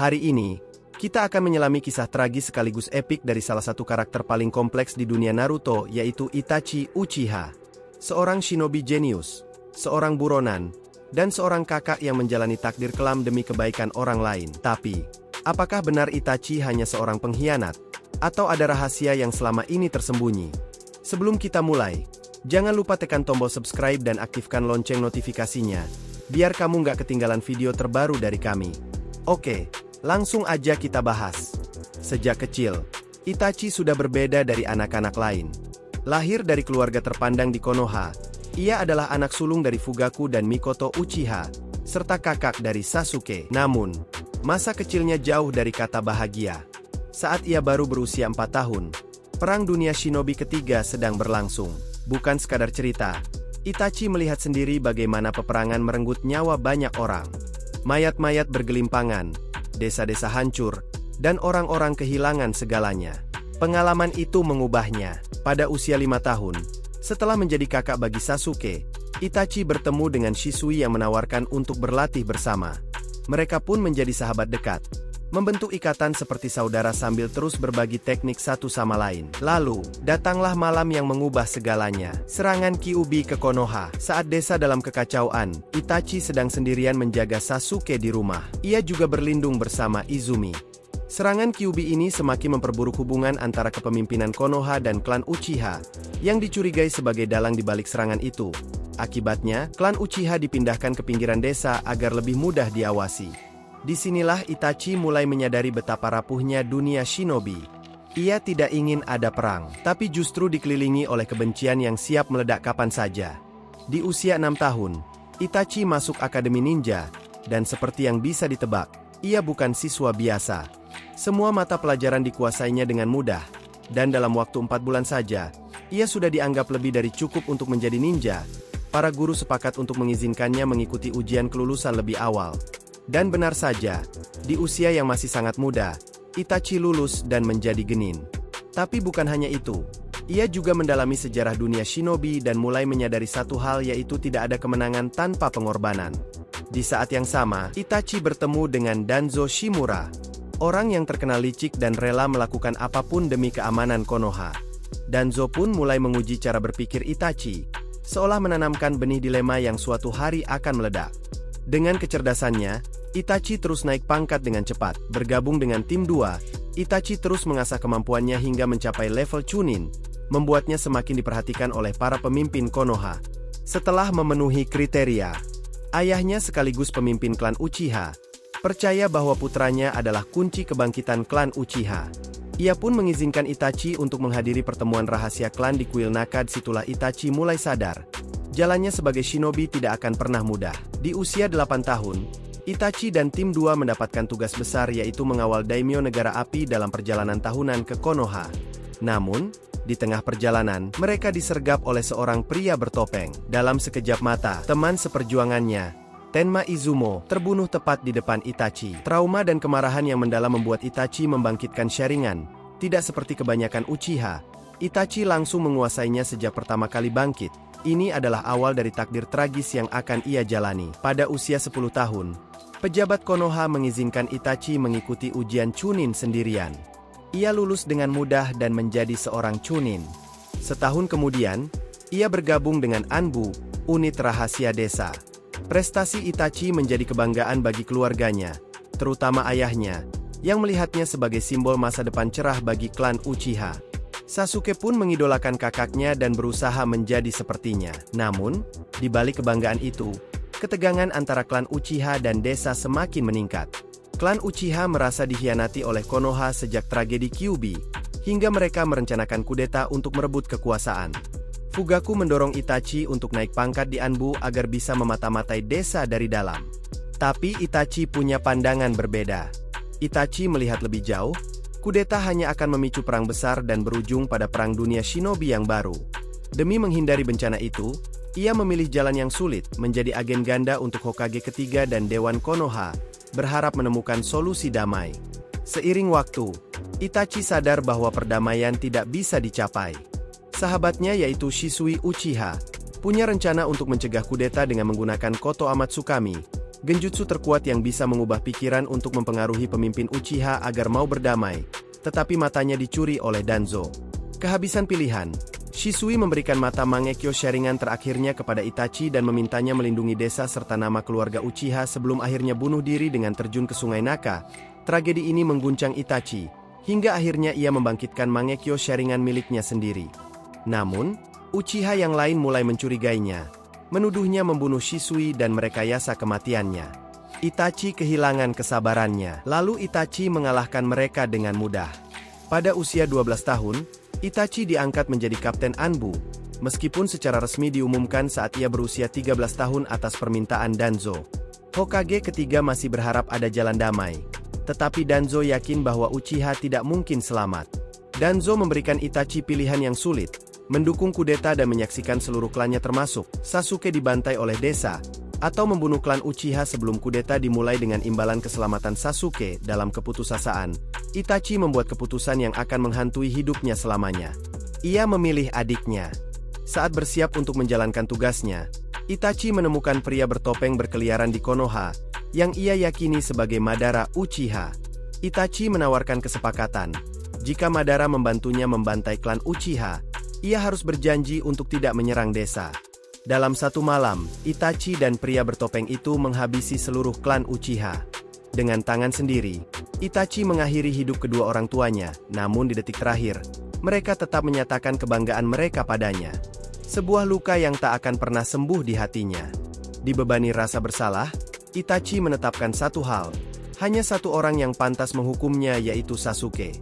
Hari ini, kita akan menyelami kisah tragis sekaligus epik dari salah satu karakter paling kompleks di dunia Naruto, yaitu Itachi Uchiha. Seorang shinobi jenius, seorang buronan, dan seorang kakak yang menjalani takdir kelam demi kebaikan orang lain. Tapi, apakah benar Itachi hanya seorang pengkhianat? Atau ada rahasia yang selama ini tersembunyi? Sebelum kita mulai, jangan lupa tekan tombol subscribe dan aktifkan lonceng notifikasinya, biar kamu nggak ketinggalan video terbaru dari kami. Oke, langsung aja kita bahas. Sejak kecil, Itachi sudah berbeda dari anak-anak lain. Lahir dari keluarga terpandang di Konoha, ia adalah anak sulung dari Fugaku dan Mikoto Uchiha, serta kakak dari Sasuke. Namun, masa kecilnya jauh dari kata bahagia. Saat ia baru berusia 4 tahun, Perang Dunia Shinobi ketiga sedang berlangsung. Bukan sekadar cerita, Itachi melihat sendiri bagaimana peperangan merenggut nyawa banyak orang. Mayat-mayat bergelimpangan, desa-desa hancur, dan orang-orang kehilangan segalanya. Pengalaman itu mengubahnya. Pada usia 5 tahun, setelah menjadi kakak bagi Sasuke, Itachi bertemu dengan Shisui yang menawarkan untuk berlatih bersama. Mereka pun menjadi sahabat dekat, membentuk ikatan seperti saudara sambil terus berbagi teknik satu sama lain. Lalu, datanglah malam yang mengubah segalanya. Serangan Kyuubi ke Konoha. Saat desa dalam kekacauan, Itachi sedang sendirian menjaga Sasuke di rumah. Ia juga berlindung bersama Izumi. Serangan Kyuubi ini semakin memperburuk hubungan antara kepemimpinan Konoha dan klan Uchiha, yang dicurigai sebagai dalang di balik serangan itu. Akibatnya, klan Uchiha dipindahkan ke pinggiran desa agar lebih mudah diawasi. Disinilah Itachi mulai menyadari betapa rapuhnya dunia shinobi. Ia tidak ingin ada perang, tapi justru dikelilingi oleh kebencian yang siap meledak kapan saja. Di usia 6 tahun, Itachi masuk Akademi Ninja, dan seperti yang bisa ditebak, ia bukan siswa biasa. Semua mata pelajaran dikuasainya dengan mudah, dan dalam waktu 4 bulan saja, ia sudah dianggap lebih dari cukup untuk menjadi ninja. Para guru sepakat untuk mengizinkannya mengikuti ujian kelulusan lebih awal. Dan benar saja, di usia yang masih sangat muda, Itachi lulus dan menjadi genin. Tapi bukan hanya itu, ia juga mendalami sejarah dunia shinobi dan mulai menyadari satu hal, yaitu tidak ada kemenangan tanpa pengorbanan. Di saat yang sama, Itachi bertemu dengan Danzo Shimura, orang yang terkenal licik dan rela melakukan apapun demi keamanan Konoha. Danzo pun mulai menguji cara berpikir Itachi, seolah menanamkan benih dilema yang suatu hari akan meledak. Dengan kecerdasannya, Itachi terus naik pangkat dengan cepat. Bergabung dengan tim 2, Itachi terus mengasah kemampuannya hingga mencapai level Chunin, membuatnya semakin diperhatikan oleh para pemimpin Konoha. Setelah memenuhi kriteria, ayahnya sekaligus pemimpin klan Uchiha percaya bahwa putranya adalah kunci kebangkitan klan Uchiha. Ia pun mengizinkan Itachi untuk menghadiri pertemuan rahasia klan di kuil Naka. Disitulah Itachi mulai sadar, jalannya sebagai shinobi tidak akan pernah mudah. Di usia 8 tahun, Itachi dan tim 2 mendapatkan tugas besar, yaitu mengawal daimyo negara api dalam perjalanan tahunan ke Konoha. Namun, di tengah perjalanan, mereka disergap oleh seorang pria bertopeng. Dalam sekejap mata, teman seperjuangannya, Tenma Izumo, terbunuh tepat di depan Itachi. Trauma dan kemarahan yang mendalam membuat Itachi membangkitkan Sharingan. Tidak seperti kebanyakan Uchiha, Itachi langsung menguasainya sejak pertama kali bangkit. Ini adalah awal dari takdir tragis yang akan ia jalani. Pada usia 10 tahun, pejabat Konoha mengizinkan Itachi mengikuti ujian Chunin sendirian. Ia lulus dengan mudah dan menjadi seorang Chunin. Setahun kemudian, ia bergabung dengan Anbu, unit rahasia desa. Prestasi Itachi menjadi kebanggaan bagi keluarganya, terutama ayahnya, yang melihatnya sebagai simbol masa depan cerah bagi klan Uchiha. Sasuke pun mengidolakan kakaknya dan berusaha menjadi sepertinya. Namun, di balik kebanggaan itu, ketegangan antara klan Uchiha dan desa semakin meningkat. Klan Uchiha merasa dikhianati oleh Konoha sejak tragedi Kyuubi, hingga mereka merencanakan kudeta untuk merebut kekuasaan. Fugaku mendorong Itachi untuk naik pangkat di Anbu agar bisa memata-matai desa dari dalam. Tapi Itachi punya pandangan berbeda. Itachi melihat lebih jauh, kudeta hanya akan memicu perang besar dan berujung pada perang dunia shinobi yang baru. Demi menghindari bencana itu, ia memilih jalan yang sulit, menjadi agen ganda untuk Hokage ketiga dan Dewan Konoha, berharap menemukan solusi damai. Seiring waktu, Itachi sadar bahwa perdamaian tidak bisa dicapai. Sahabatnya yaitu Shisui Uchiha, punya rencana untuk mencegah kudeta dengan menggunakan Koto Amatsukami, genjutsu terkuat yang bisa mengubah pikiran untuk mempengaruhi pemimpin Uchiha agar mau berdamai, tetapi matanya dicuri oleh Danzo. Kehabisan pilihan, Shisui memberikan mata Mangekyo Sharingan terakhirnya kepada Itachi dan memintanya melindungi desa serta nama keluarga Uchiha sebelum akhirnya bunuh diri dengan terjun ke Sungai Naka. Tragedi ini mengguncang Itachi, hingga akhirnya ia membangkitkan Mangekyo Sharingan miliknya sendiri. Namun, Uchiha yang lain mulai mencurigainya, menuduhnya membunuh Shisui dan merekayasa kematiannya. Itachi kehilangan kesabarannya, lalu Itachi mengalahkan mereka dengan mudah. Pada usia 12 tahun, Itachi diangkat menjadi Kapten Anbu, meskipun secara resmi diumumkan saat ia berusia 13 tahun atas permintaan Danzo. Hokage ketiga masih berharap ada jalan damai, tetapi Danzo yakin bahwa Uchiha tidak mungkin selamat. Danzo memberikan Itachi pilihan yang sulit, mendukung kudeta dan menyaksikan seluruh klannya termasuk Sasuke dibantai oleh desa, atau membunuh klan Uchiha sebelum kudeta dimulai dengan imbalan keselamatan Sasuke. Dalam keputusasaan, Itachi membuat keputusan yang akan menghantui hidupnya selamanya. Ia memilih adiknya. Saat bersiap untuk menjalankan tugasnya, Itachi menemukan pria bertopeng berkeliaran di Konoha, yang ia yakini sebagai Madara Uchiha. Itachi menawarkan kesepakatan. Jika Madara membantunya membantai klan Uchiha, ia harus berjanji untuk tidak menyerang desa. Dalam satu malam, Itachi dan pria bertopeng itu menghabisi seluruh klan Uchiha. Dengan tangan sendiri, Itachi mengakhiri hidup kedua orang tuanya, namun di detik terakhir, mereka tetap menyatakan kebanggaan mereka padanya. Sebuah luka yang tak akan pernah sembuh di hatinya. Dibebani rasa bersalah, Itachi menetapkan satu hal, hanya satu orang yang pantas menghukumnya yaitu Sasuke.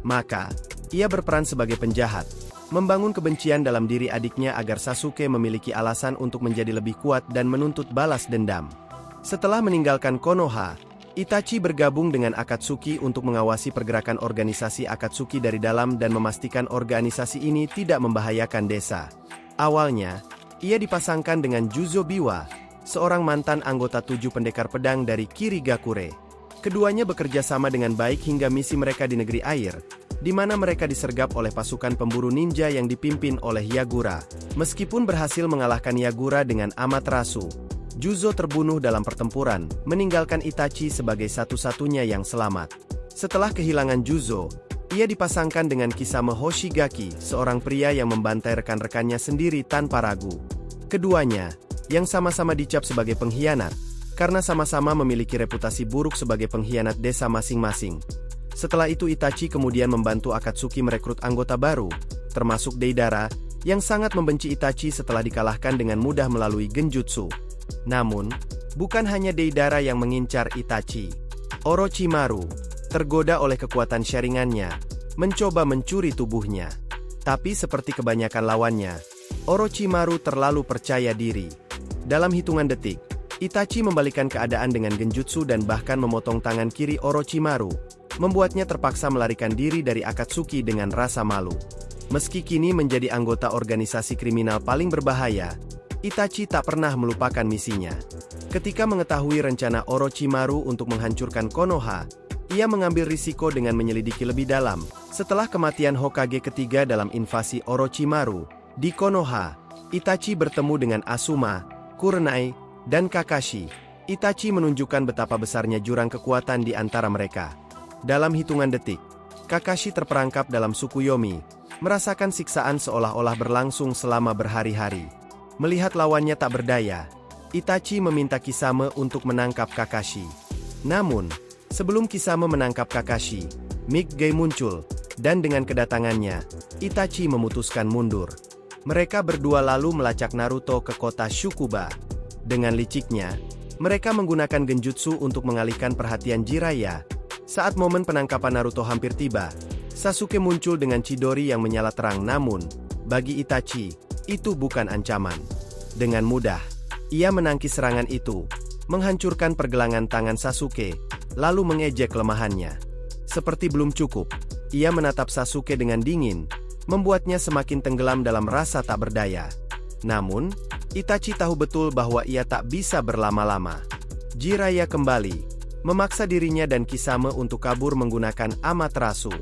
Maka, ia berperan sebagai penjahat, membangun kebencian dalam diri adiknya agar Sasuke memiliki alasan untuk menjadi lebih kuat dan menuntut balas dendam. Setelah meninggalkan Konoha, Itachi bergabung dengan Akatsuki untuk mengawasi pergerakan organisasi Akatsuki dari dalam dan memastikan organisasi ini tidak membahayakan desa. Awalnya, ia dipasangkan dengan Juzo Biwa, seorang mantan anggota 7 pendekar pedang dari Kirigakure. Keduanya bekerja sama dengan baik hingga misi mereka di negeri air, di mana mereka disergap oleh pasukan pemburu ninja yang dipimpin oleh Yagura. Meskipun berhasil mengalahkan Yagura dengan Amaterasu, Juzo terbunuh dalam pertempuran, meninggalkan Itachi sebagai satu-satunya yang selamat. Setelah kehilangan Juzo, ia dipasangkan dengan Kisame Hoshigaki, seorang pria yang membantai rekan-rekannya sendiri tanpa ragu. Keduanya, yang sama-sama dicap sebagai pengkhianat, karena sama-sama memiliki reputasi buruk sebagai pengkhianat desa masing-masing. Setelah itu Itachi kemudian membantu Akatsuki merekrut anggota baru, termasuk Deidara, yang sangat membenci Itachi setelah dikalahkan dengan mudah melalui genjutsu. Namun, bukan hanya Deidara yang mengincar Itachi. Orochimaru, tergoda oleh kekuatan Sharingannya, mencoba mencuri tubuhnya. Tapi seperti kebanyakan lawannya, Orochimaru terlalu percaya diri. Dalam hitungan detik, Itachi membalikan keadaan dengan genjutsu dan bahkan memotong tangan kiri Orochimaru, membuatnya terpaksa melarikan diri dari Akatsuki dengan rasa malu. Meski kini menjadi anggota organisasi kriminal paling berbahaya, Itachi tak pernah melupakan misinya. Ketika mengetahui rencana Orochimaru untuk menghancurkan Konoha, ia mengambil risiko dengan menyelidiki lebih dalam. Setelah kematian Hokage ketiga dalam invasi Orochimaru di Konoha, Itachi bertemu dengan Asuma, Kurenai, dan Kakashi. Itachi menunjukkan betapa besarnya jurang kekuatan di antara mereka. Dalam hitungan detik, Kakashi terperangkap dalam Tsukuyomi, merasakan siksaan seolah-olah berlangsung selama berhari-hari. Melihat lawannya tak berdaya, Itachi meminta Kisame untuk menangkap Kakashi. Namun, sebelum Kisame menangkap Kakashi, Mikage muncul, dan dengan kedatangannya, Itachi memutuskan mundur. Mereka berdua lalu melacak Naruto ke kota Shukuba. Dengan liciknya, mereka menggunakan genjutsu untuk mengalihkan perhatian Jiraiya. Saat momen penangkapan Naruto hampir tiba, Sasuke muncul dengan Chidori yang menyala terang, namun, bagi Itachi, itu bukan ancaman. Dengan mudah, ia menangkis serangan itu, menghancurkan pergelangan tangan Sasuke, lalu mengejek kelemahannya. Seperti belum cukup, ia menatap Sasuke dengan dingin, membuatnya semakin tenggelam dalam rasa tak berdaya. Namun, Itachi tahu betul bahwa ia tak bisa berlama-lama. Jiraiya kembali, memaksa dirinya dan Kisame untuk kabur menggunakan Amaterasu.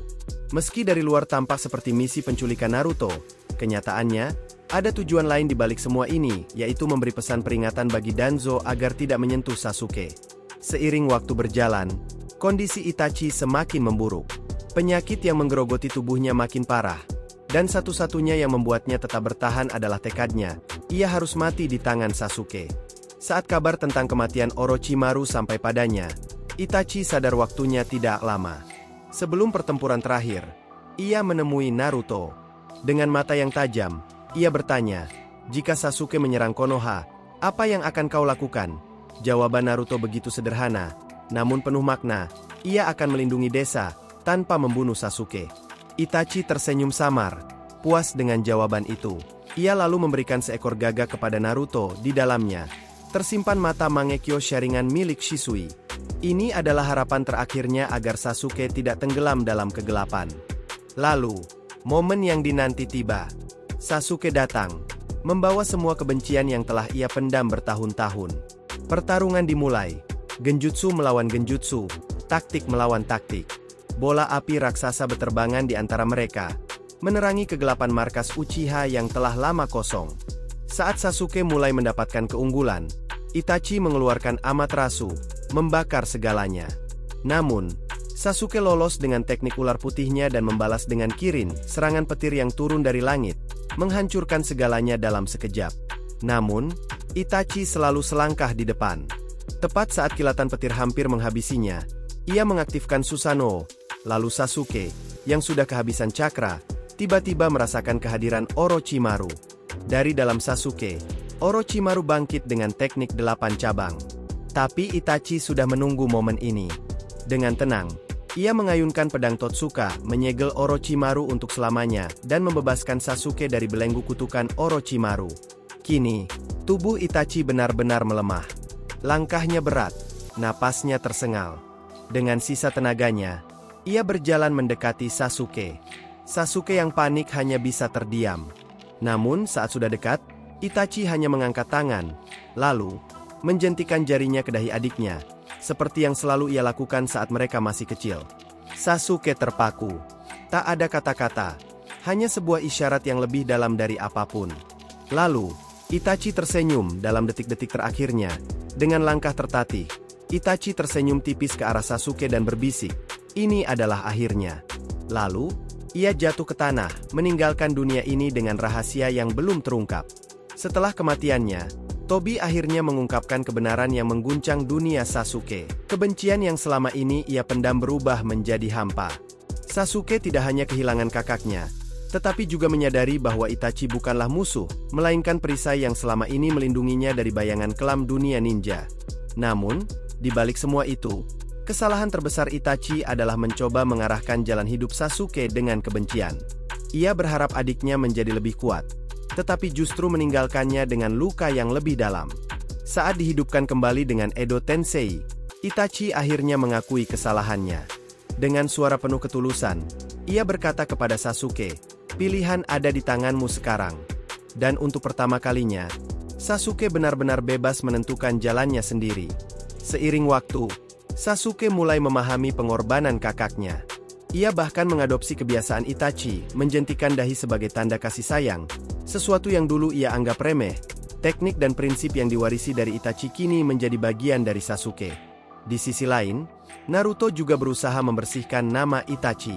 Meski dari luar tampak seperti misi penculikan Naruto, kenyataannya, Ada tujuan lain di balik semua ini, yaitu memberi pesan peringatan bagi Danzo agar tidak menyentuh Sasuke. Seiring waktu berjalan, kondisi Itachi semakin memburuk. Penyakit yang menggerogoti tubuhnya makin parah. Dan satu-satunya yang membuatnya tetap bertahan adalah tekadnya. Ia harus mati di tangan Sasuke. Saat kabar tentang kematian Orochimaru sampai padanya, Itachi sadar waktunya tidak lama. Sebelum pertempuran terakhir, ia menemui Naruto. Dengan mata yang tajam, ia bertanya, "Jika Sasuke menyerang Konoha, apa yang akan kau lakukan?" Jawaban Naruto begitu sederhana, namun penuh makna. Ia akan melindungi desa, tanpa membunuh Sasuke. Itachi tersenyum samar, puas dengan jawaban itu. Ia lalu memberikan seekor gagak kepada Naruto. Di dalamnya tersimpan mata Mangekyo Sharingan milik Shisui. Ini adalah harapan terakhirnya agar Sasuke tidak tenggelam dalam kegelapan. Lalu, momen yang dinanti tiba. Sasuke datang, membawa semua kebencian yang telah ia pendam bertahun-tahun. Pertarungan dimulai, genjutsu melawan genjutsu, taktik melawan taktik. Bola api raksasa beterbangan di antara mereka, menerangi kegelapan markas Uchiha yang telah lama kosong. Saat Sasuke mulai mendapatkan keunggulan, Itachi mengeluarkan Amaterasu, membakar segalanya. Namun, Sasuke lolos dengan teknik ular putihnya dan membalas dengan Kirin, serangan petir yang turun dari langit, menghancurkan segalanya dalam sekejap. Namun, Itachi selalu selangkah di depan. Tepat saat kilatan petir hampir menghabisinya, ia mengaktifkan Susanoo. Lalu Sasuke, yang sudah kehabisan cakra, tiba-tiba merasakan kehadiran Orochimaru. Dari dalam Sasuke, Orochimaru bangkit dengan teknik 8 cabang. Tapi Itachi sudah menunggu momen ini. Dengan tenang, ia mengayunkan pedang Totsuka, menyegel Orochimaru untuk selamanya, dan membebaskan Sasuke dari belenggu kutukan Orochimaru. Kini, tubuh Itachi benar-benar melemah. Langkahnya berat, napasnya tersengal. Dengan sisa tenaganya, ia berjalan mendekati Sasuke. Sasuke yang panik hanya bisa terdiam. Namun saat sudah dekat, Itachi hanya mengangkat tangan, lalu menjentikan jarinya ke dahi adiknya, seperti yang selalu ia lakukan saat mereka masih kecil. Sasuke terpaku. Tak ada kata-kata, hanya sebuah isyarat yang lebih dalam dari apapun. Lalu, Itachi tersenyum dalam detik-detik terakhirnya. Dengan langkah tertatih, Itachi tersenyum tipis ke arah Sasuke dan berbisik, "Ini adalah akhirnya." Lalu, ia jatuh ke tanah, meninggalkan dunia ini dengan rahasia yang belum terungkap. Setelah kematiannya, Tobi akhirnya mengungkapkan kebenaran yang mengguncang dunia Sasuke. Kebencian yang selama ini ia pendam berubah menjadi hampa. Sasuke tidak hanya kehilangan kakaknya, tetapi juga menyadari bahwa Itachi bukanlah musuh, melainkan perisai yang selama ini melindunginya dari bayangan kelam dunia ninja. Namun, di balik semua itu, kesalahan terbesar Itachi adalah mencoba mengarahkan jalan hidup Sasuke dengan kebencian. Ia berharap adiknya menjadi lebih kuat, tetapi justru meninggalkannya dengan luka yang lebih dalam. Saat dihidupkan kembali dengan Edo Tensei, Itachi akhirnya mengakui kesalahannya. Dengan suara penuh ketulusan, ia berkata kepada Sasuke, "Pilihan ada di tanganmu sekarang." Dan untuk pertama kalinya, Sasuke benar-benar bebas menentukan jalannya sendiri. Seiring waktu, Sasuke mulai memahami pengorbanan kakaknya. Ia bahkan mengadopsi kebiasaan Itachi, menjentikan dahi sebagai tanda kasih sayang, sesuatu yang dulu ia anggap remeh. Teknik dan prinsip yang diwarisi dari Itachi kini menjadi bagian dari Sasuke. Di sisi lain, Naruto juga berusaha membersihkan nama Itachi.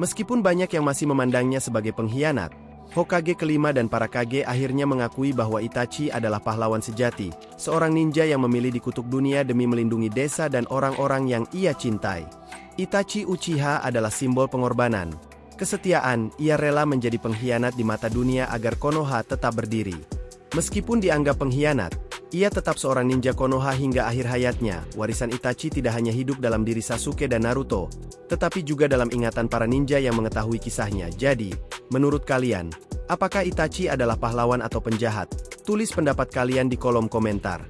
Meskipun banyak yang masih memandangnya sebagai pengkhianat, Hokage kelima dan para Kage akhirnya mengakui bahwa Itachi adalah pahlawan sejati, seorang ninja yang memilih dikutuk dunia demi melindungi desa dan orang-orang yang ia cintai. Itachi Uchiha adalah simbol pengorbanan, kesetiaan. Ia rela menjadi pengkhianat di mata dunia agar Konoha tetap berdiri. Meskipun dianggap pengkhianat, ia tetap seorang ninja Konoha hingga akhir hayatnya. Warisan Itachi tidak hanya hidup dalam diri Sasuke dan Naruto, tetapi juga dalam ingatan para ninja yang mengetahui kisahnya. Jadi, menurut kalian, apakah Itachi adalah pahlawan atau penjahat? Tulis pendapat kalian di kolom komentar.